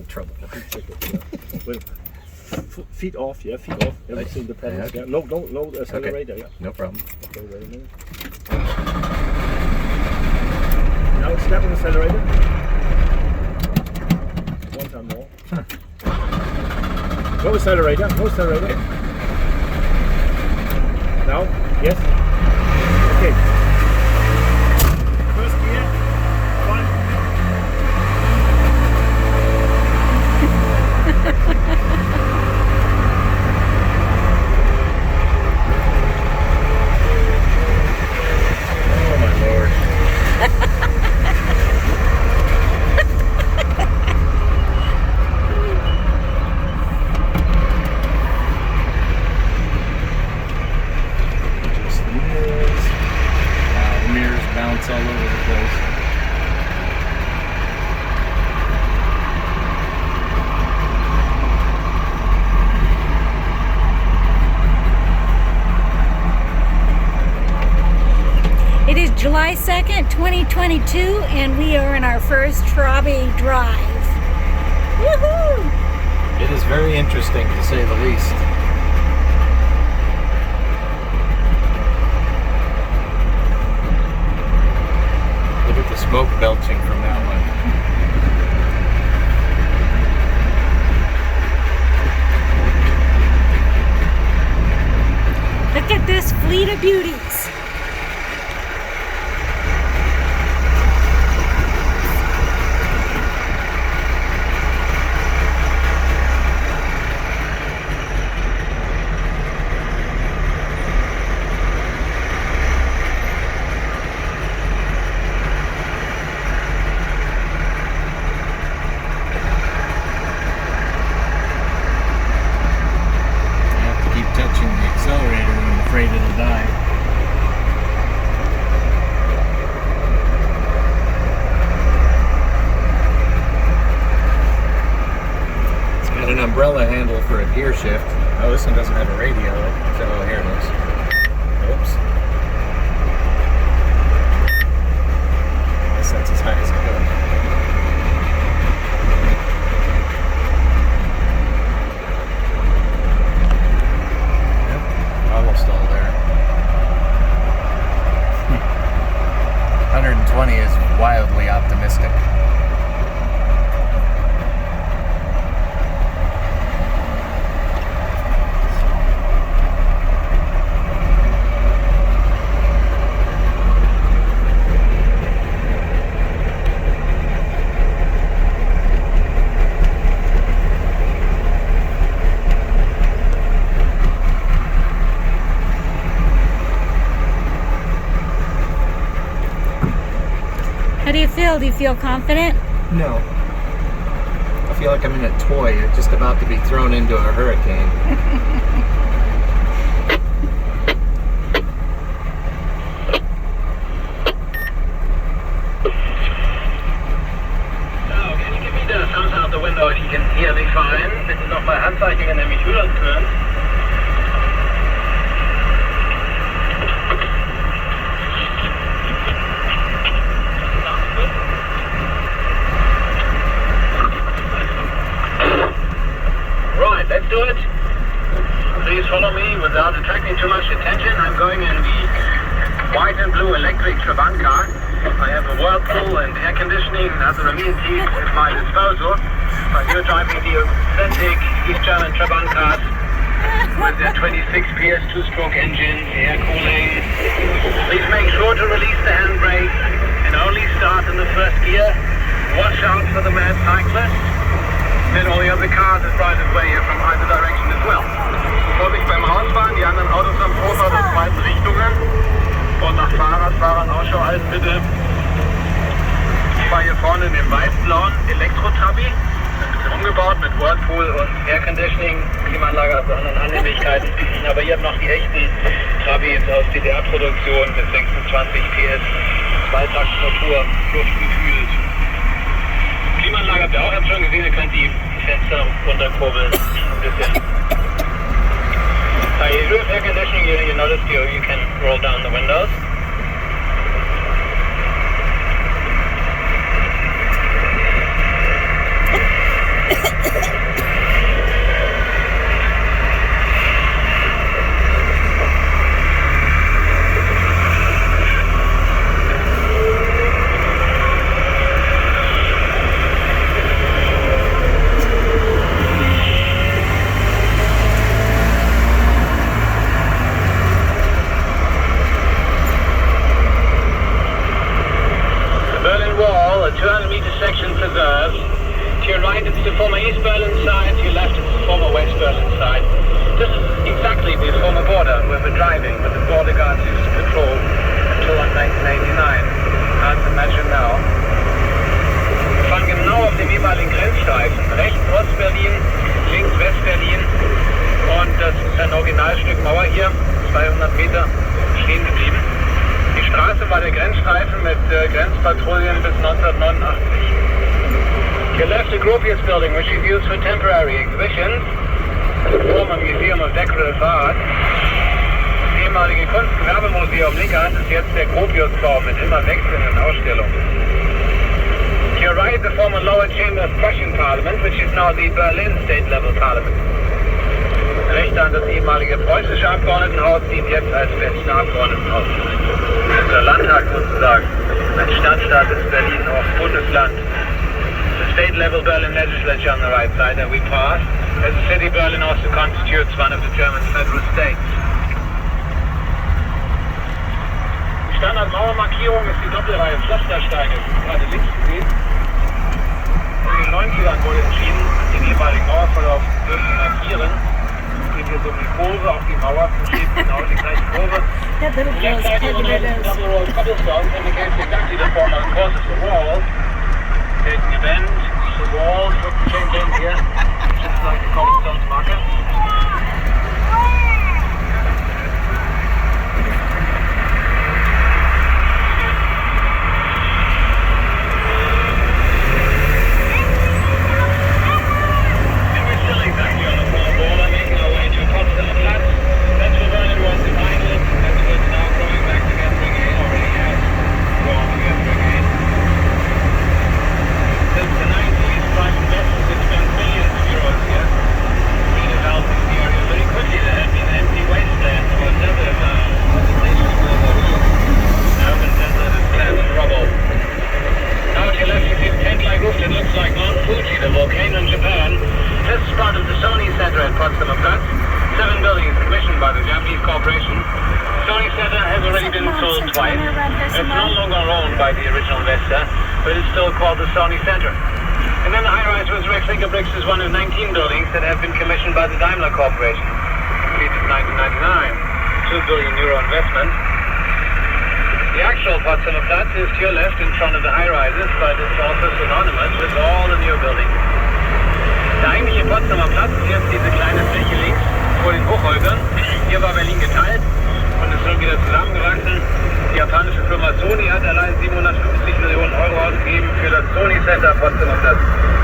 Trouble. Wait. Feet off, yeah, feet off. Everything the pedals. Okay. Yeah. No accelerator. Okay. Yeah. No problem. Okay, wait a minute. Now step on the accelerator. One time more. No accelerator. Okay. Now, yes. Okay. First gear. 1. Oh my lord. Just the mirrors. Wow, the mirrors bounce all over the place. It is July 2nd, 2022, and we are in our first Trabi drive. Woohoo! It is very interesting, to say the least. Look at the smoke belching from that one. Look at this fleet of beauties. Umbrella handle for a gear shift. Oh, this one doesn't have a radio. So here it is. Oops. I guess that's as high as it goes. Yep, almost all there. 120 is wildly optimistic. How do you feel? Do you feel confident? No. I feel like I'm in a toy, just about to be thrown into a hurricane. So, can you give me the thumbs out the window if you can hear me fine? Bitte nochmal Handzeichen, wenn ihr mich hören könnt. Let's do it. Please follow me without attracting too much attention. I'm going in the white and blue electric Trabant car. I have a whirlpool and air conditioning and other amenities at my disposal. But you're driving the authentic East German Trabant cars with their 26 PS 2-stroke engine, air cooling. Please make sure to release the handbrake and only start in the first gear. Watch out for the mad cyclists. And all the other cars is right away here from either direction as well. Vorsicht beim Rausfahren, die anderen Autos haben Vorfahrt aus beiden Richtungen. Und nach Fahrradfahrern Ausschau halten bitte. Ich fahre hier vorne in dem weiß-blauen Elektro-Trabi. Ein bisschen umgebaut mit Whirlpool und Air Conditioning, Klimaanlage, also anderen Annehmlichkeiten. Aber hier noch die echten Trabis aus DDR-Produktion mit 26 PS, Zweitaktmotor, luftgekühlt. Klimaanlage habt ihr auch schon gesehen, ihr könnt die Fenster runterkurbeln ein bisschen. You do have air conditioning, you notice you can roll down the windows. is the former East Berlin side, to your left is the former West Berlin side. This is exactly the former border where we're driving, where the border guards used to patrol until 1989. Can't imagine now. Wir fahren genau auf dem ehemaligen Grenzstreifen. Rechts Ost-Berlin, links West-Berlin. Und das ist ein Originalstück Mauer hier, 200 Meter stehen geblieben. Die Straße war der Grenzstreifen mit Grenzpatrouillen bis 1989. To your left, a Gropius building, which is used for temporary exhibitions. Former Museum of Decorative Art. Das ehemalige Kunstgewerbemuseum Lickert ist jetzt der Gropiusbau mit immer wechselnden Ausstellungen. To your right, the former lower chamber of Prussian Parliament, which is now the Berlin State Level Parliament. Rechter an das ehemalige preußische Abgeordnetenhaus dient jetzt als Berliner Abgeordnetenhaus. Unser Landtag sozusagen. Ein Stadtstaat ist Berlin auch Bundesland. The state level Berlin legislature on the right side that we passed, as the city Berlin also constitutes one of the German federal states. Die Standardmauermarkierung ist die Doppelreihe Pflastersteine, gerade links gesehen. In den 90ern wurde entschieden, den ehemaligen Mauerverlauf zu markieren. Geht hier so eine Kurve auf die Mauer, steht genau die gleiche Kurve. That little The girl's left side pegging is it a double row of cobblestones indicates exactly the former course of the wall. Taking a bend, the wall, look the same bend here, just like the cobblestones marker. And we're still exactly on the former border, making our way to Potsdamer Platz. That's where Berlin was divided. That's where it's now growing back together again, already has grown together again. Since the 90s, private investors have spent billions of euros here, redeveloping the area very quickly. There had been an empty wasteland for another organization called the urban center that stands in rubble. Now to your left you see a tent-like roof that looks like Mount Fuji, the volcano in Japan. This is part of the Sony Center at Potsdamer Platz. 7 buildings commissioned by the Japanese corporation. Sony Center has already been sold twice. It's no longer owned by the original investor, but it's still called the Sony Center. And then the high-rise with Rechtlicher Bricks is one of 19 buildings that have been commissioned by the Daimler Corporation. Completed in 1999, €2 billion investment. The actual Potsdamer Platz is to your left in front of the high-rises, but it's also synonymous with all the new buildings. Der eigentliche Potsdamer Platz ist jetzt diese kleine Fläche links vor den Hochhäusern. Hier war Berlin geteilt und es ist wieder zusammengewachsen. Die japanische Firma Sony hat allein 750 Millionen Euro ausgegeben für das Sony Center Potsdamer Platz.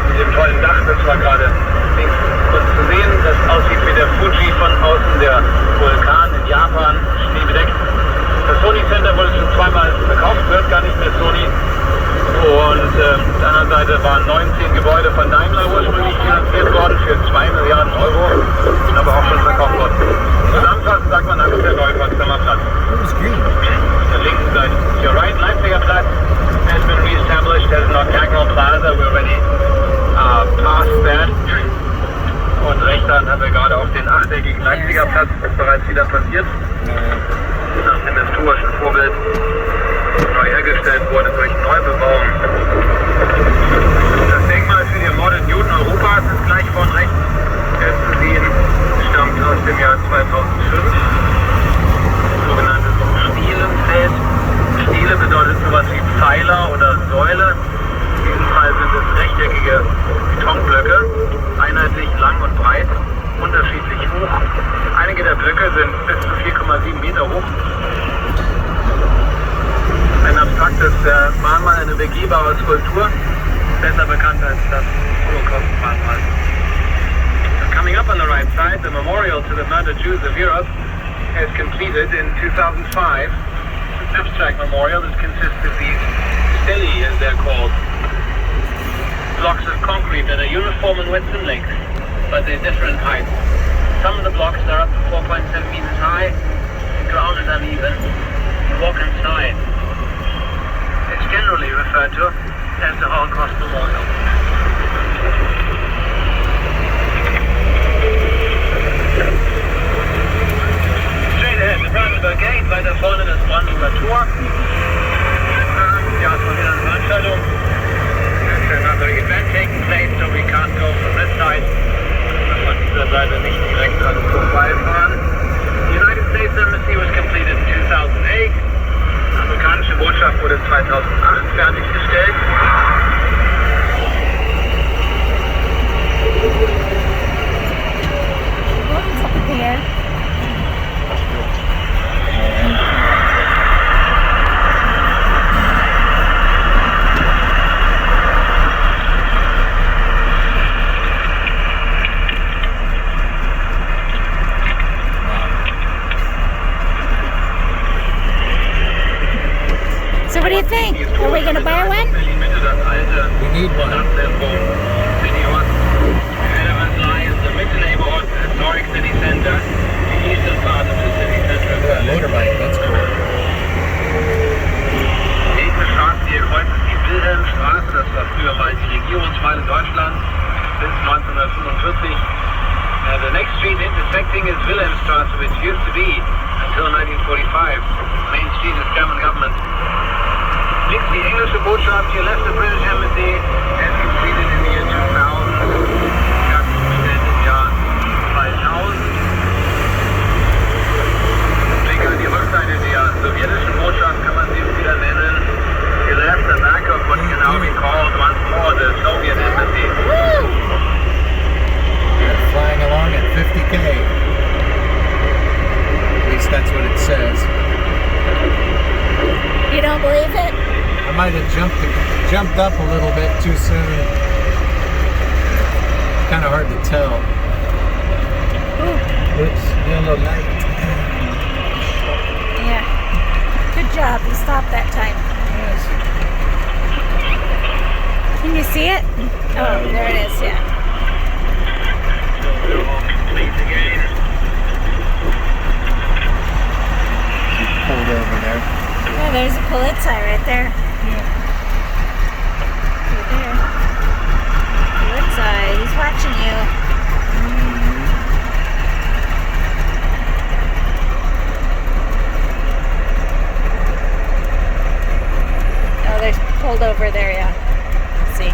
Mit dem tollen Dach, das war gerade links kurz zu sehen, das aussieht wie der Fuji von außen, der Vulkan in Japan, schneebedeckt. Das Sony Center wurde schon zweimal verkauft, gehört gar nicht mehr Sony. Und auf der anderen Seite waren 19 Gebäude von Daimler ursprünglich finanziert worden für 2 Milliarden Euro, sind aber auch schon verkauft worden. Zusammenfassend sagt man, das ist der neue Potsdamer Platz. The links side, to your right, Leipziger Platz has been re-established as an octagonal plaza. We already passed that. Und rechts haben wir gerade auf den achteckigen Leipziger Platz, das ist bereits wieder passiert. Nach dem historischen Vorbild neu hergestellt wurde durch Neubebauung. Das Denkmal für die ermordeten Juden Europas ist gleich von rechts zu sehen, stammt aus dem Jahr 2005. Sogenanntes Stielenfeld. Stiele bedeutet sowas wie Pfeiler oder Säule. In diesem Fall sind es rechteckige Betonblöcke, einheitlich lang und breit, unterschiedlich hoch. Einige der Blöcke sind bis zu 4,7 Meter hoch. Ein abstraktes Mahnmal, eine begehbare Skulptur, besser bekannt als das Holocaust-Mahnmal. Coming up on the right side, the memorial to the murdered Jews of Europe has completed in 2005. An abstract memorial that consists of these stelae, as they're called. Blocks of concrete that are uniform in width and length, but they're different heights. Some of the blocks are up to 4.7 meters high, the ground is uneven, you walk inside. It's generally referred to as the Holocaust Memorial. Straight ahead, the Brandenburg Gate, weiter vorne das Brandenburger Tor. Die Ausprobieren Veranstaltung. There's another event taking place, so we can't go Stadtzentrum, City Ost. Elements lie in the mid neighborhood, historic city center, the eastern part of the city center of That Berlin. motorbike, that's cool. Nächste Straße, die ihr kreuzt, ist die Wilhelmstraße. Das war früher mal die Regierungsmeile Deutschlands bis 1945. The next street intersecting is Wilhelmstraße, which used to be, until 1945, main street of German government. Links die englische Botschaft, hier left the British Embassy, and completed in the year 2000. Fertiggestellt im Jahr 2000. Blick an die Rückseite der sowjetischen Botschaft kann man sie wieder nennen. He left the back of what can now be called once more the Soviet Embassy. They're flying along at 50K. At least that's what it says. You don't believe it? I might have jumped up a little bit too soon. Kind of hard to tell. Oops, yellow light. Yeah. Good job. You stopped that time. Yes. Can you see it? Oh, there it is. Yeah. Please again. Pulled over there. Oh, there's a Polizei right there. Yeah. Right there. Polizei. He's watching you. Oh, there's pulled over there, yeah. Let's see.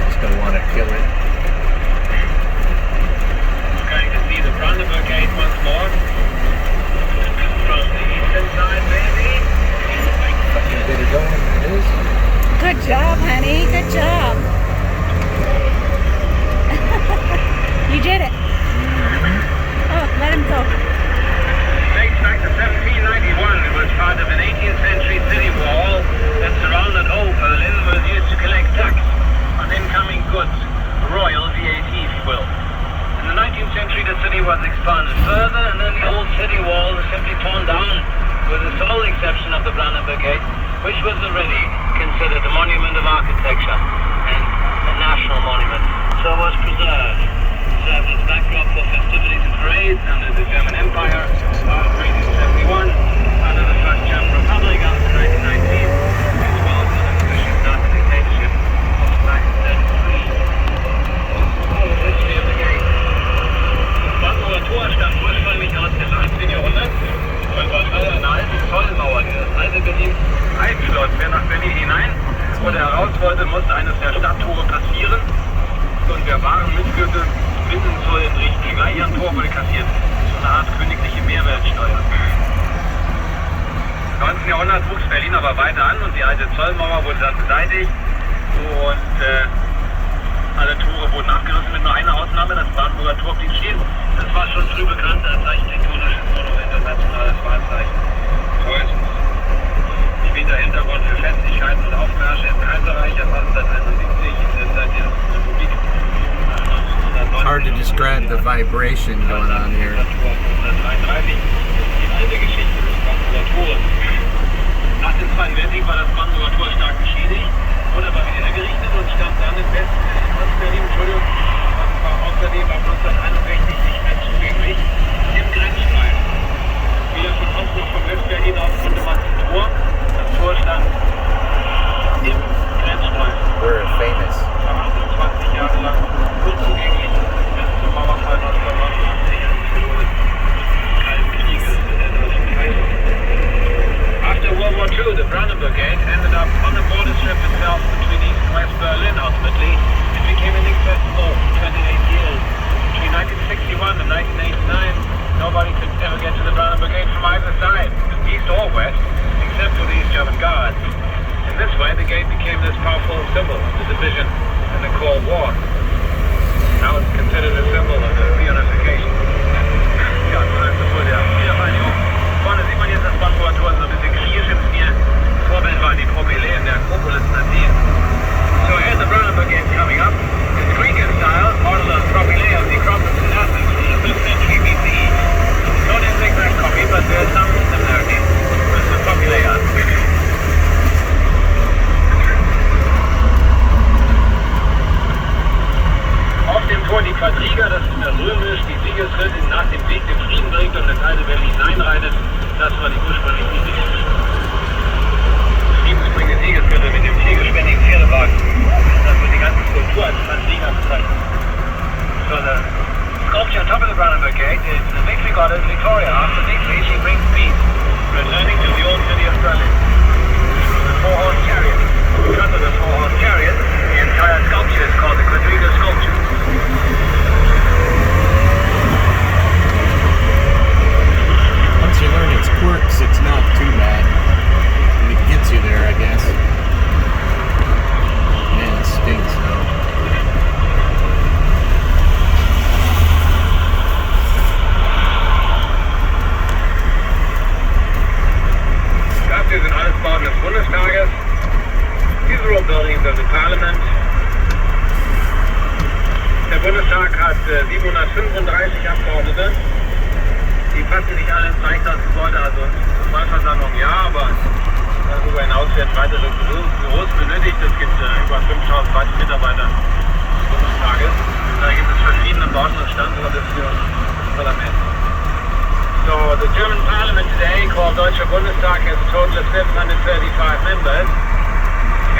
Just gonna want to kill it. Going to see the Brandenburg gate once more. From the eastern side, maybe. Fucking get it going. It is. Good job, honey. Good job. You did it. Oh, let him go. Dates back to 1791. It was part of an 18th century city wall that surrounded old Berlin, was used to collect tax on incoming goods, royal VAT, if you will. In the 19th century, the city was expanded further, and then the old city wall was simply torn down, with the sole exception of the Brandenburg Gate, which was already considered a monument of architecture and a national monument, so was preserved. Served as backdrop for festivities and parades under the German Empire after 1871, under the First German Republic after 1919, as well as under the British Nazi dictatorship of 1933. Oh, the history of the gate. Das Brandenburger Tor stammt ursprünglich aus dem 18. Jahrhundert und war Teil einer alten Zollmauer, die das alte Berlin einschloss. Wer nach Berlin hinein oder heraus wollte, musste eines der Stadttore passieren. Und wer Waren mitführte, mitten Zoll entrichten. Gleich an Tor wurde kassiert. So eine Art königliche Mehrwertsteuer. Im 19. Jahrhundert wuchs Berlin aber weiter an und die alte Zollmauer wurde dann beseitigt. Und alle Tore wurden abgerissen mit nur einer Ausnahme. Das Brandenburger Tor blieb stehen. Das war schon früh bekannt als architektonisches Monument, als nationales Wahrzeichen Preußens. Später Hintergrund für Festlichkeiten und Aufmärsche im Kaiserreich ab 1871 in der Zeit der Republik. Hard to describe the vibration going on here. 1933 die alte Geschichte des Brandenburger Tores. Nach dem Zweiten Weltkrieg war das Brandenburger Tor stark beschädigt, wurde aber wieder hergerichtet und stand dann in West-Berlin, und war außerdem ab 1961 nicht mehr zugänglich im Grenzstreifen. Wieder von Osten und von West-Berlin aus konnte man zum Tor. Das Tor stand im Grenzstreifen. We're famous. 28 Jahre lang unzugänglich bis zum Mauerfall 1989 und des Kalten Krieges in der Deutschen Kaiser. After World War II, the Brandenburg Gate ended up on the border strip itself between East and West Berlin. Ultimately, it became inaccessible for 28 years. Between 1961 and 1989, nobody could ever get to the Brandenburg Gate from either side, East or West, except for the East German Guards. In this way, the gate became this powerful symbol of the division in the Cold War. Now it's considered a symbol of the reunification. Ja, so ist es wohl der Wiedervereinigung. Vorne sieht man jetzt das Brandenburger Tor, so ein bisschen griechisch im Stil. Vorbild waren die Propyläen der Akropolis in Athen. So, There's the Brandenburg end coming up. It's Greek in style, model of Trabi-Safari of the Acropolis in Athens from the 5th century BCE. Not an exact copy, but there's some similarity with the Trabi-Safari. Auf dem Tor die Quadriga, das ist der römisch, die Siegesritte nach dem Sieg den Frieden bringt und das alte Berlin hineinreitet. Das war die ursprüngliche Idee. Friedensbringende Siegesritte mit dem viergespännigen Pferdewagen. Das wird die ganze Kultur als Quadriga bezeichnet. So the sculpture on top of the Brandenburg Gate is the victory goddess Victoria. After victory, she brings peace, returning to the old city of Berlin. The four-horse chariot. Because of the four-horse chariot, the entire sculpture is called the Quadriga sculpture. Once you learn its quirks, it's not too bad. And it gets you there, I guess. Man, it stinks though. Das hier sind alles Bauten des Bundestages. These are all buildings of the Parliament. Der Bundestag hat 735 Abgeordnete. Die passen nicht alle ins Reichstagsgebäude, also zur Vollversammlung ja, aber darüber hinaus werden weitere Büros benötigt. Es gibt über 5000 weitere Mitarbeiter des Bundestages. Da gibt es verschiedene Bauten und Standorte für das Parlament. So, the German Parliament today, called Deutscher Bundestag, has a total of 735 members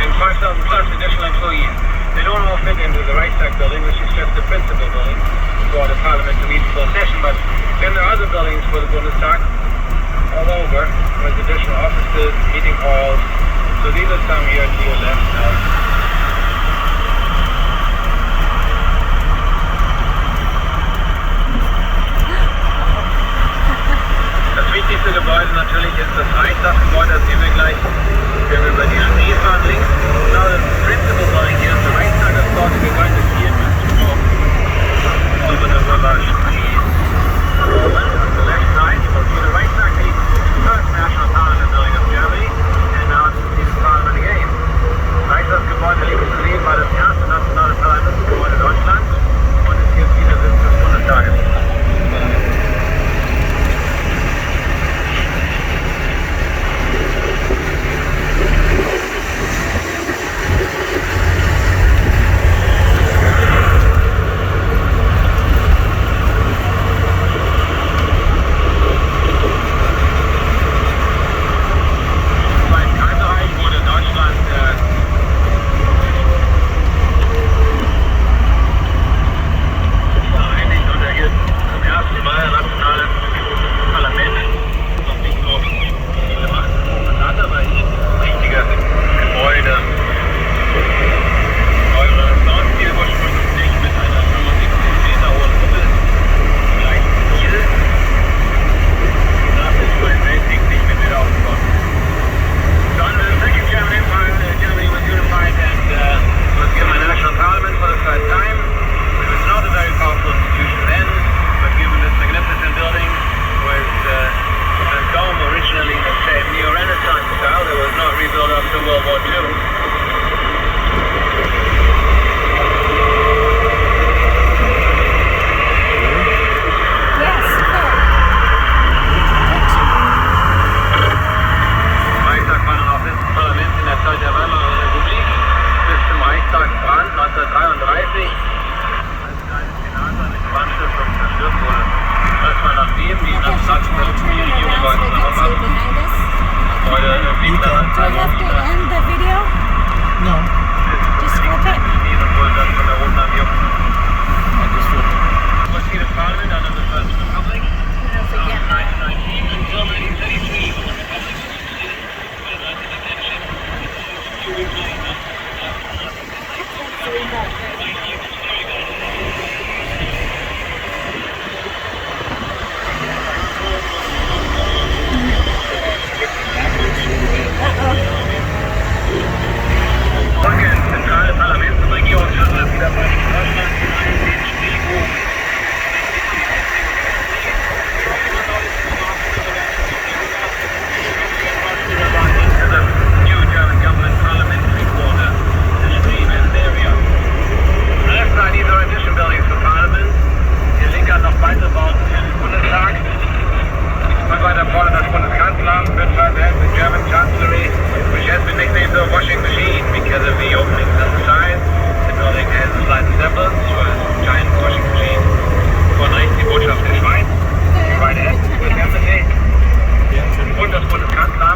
and 5,000 plus additional employees. They don't all fit into the Reichstag building, which is just the principal building for the Parliament to meet full session, but then there are other buildings for the Bundestag all over with additional offices, meeting halls. So these are some here to your left now.